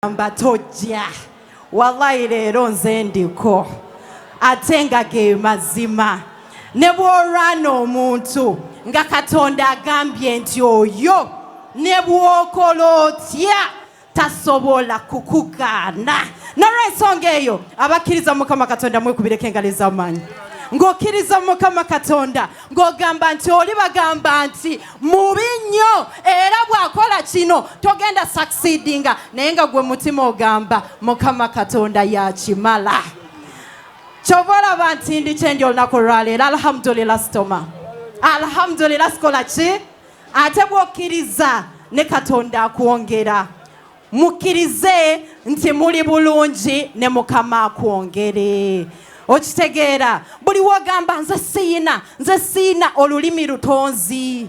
Tojja wallahi leero nze ndiko ate nga ge mazima ne bw'olwana omuntu nga Katonda agambye nti oyo ne bw'okola otya tasobola kukugaana. N'olw'ensonga eyo abakkiriza Mukama Katonda mwekubireko engalo ez'amaanyi ng'okkiriza Mukama Katonda ng'ogamba nti oli bagamba nti mubi nnyo era bw'akola kino togenda succeedinga naye nga gwe mutima ogamba Mukama Katonda yakimala. Kyova olaba nti ndi kyendi olunaku olwaleero alhamdulillah sitoma alhamdulillah sikola ki ate bw'okkiriza ne Katonda akwongera mukkirize nti muli bulungi ne Mukama akwongere. Okitegeera buli wogamba nze siina olulimi lutonzi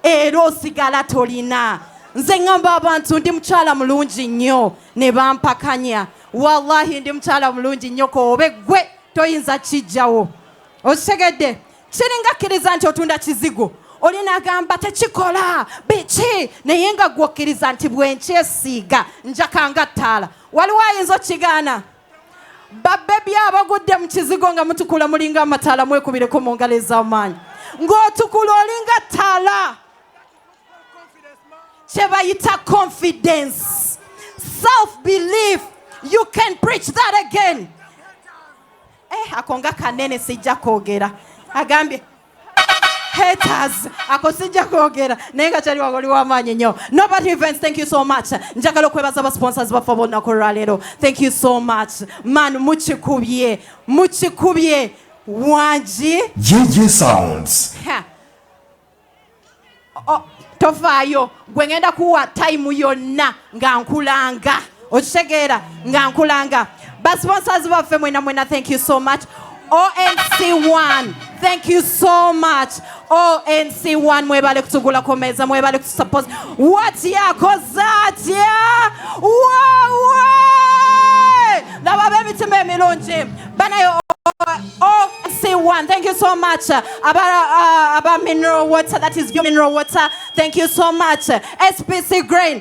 era osigala tolina. Nze ngamba abantu ndi mukyala mulungi nnyo ne bampakanya. Wallahi ndi mukyala mulungi nnyo kobe gwe toyinza kijjawo. Okitegedde kiringa kkiriza nti otunda kizigo olina agamba tekikola biki naye nga gwokkiriza nti bwenkyesiiga njakanga ttaala. Waliwo ayinza okigaana? Babebi abagudde mu kizigo nga mutukula mulinga amataala mwekubireko mu ngalo ez'amaanyi ng'otukula olinga ttaala. Kye bayita confidence, self belief. You can preach that again. Ako nga kanene sijja kwogera agambye haters ako sijja kwogera naye nga kyali wagoli w'amaanyi nnyo. Nobody events, thank you so much. Njagala okwebaza aba sponsors baffe olunaku olwaleero. Thank you so much man. Mukikubye wangi JJ Sounds. Tofaayo gwe ngenda kuwa time yonna nga nkulanga. Okitegeera nga nkulanga. Ba sponsors baffe mwena thank you so much. ONC1, thank you so much. ONC1 mwebale kutugula komeza, mwebale kutusupport. What yakozatya? Laba bemitima emirungi banayo. ONC1, thank you so much. About mineral water, that is your mineral water. Thank you so much. SPC Grain,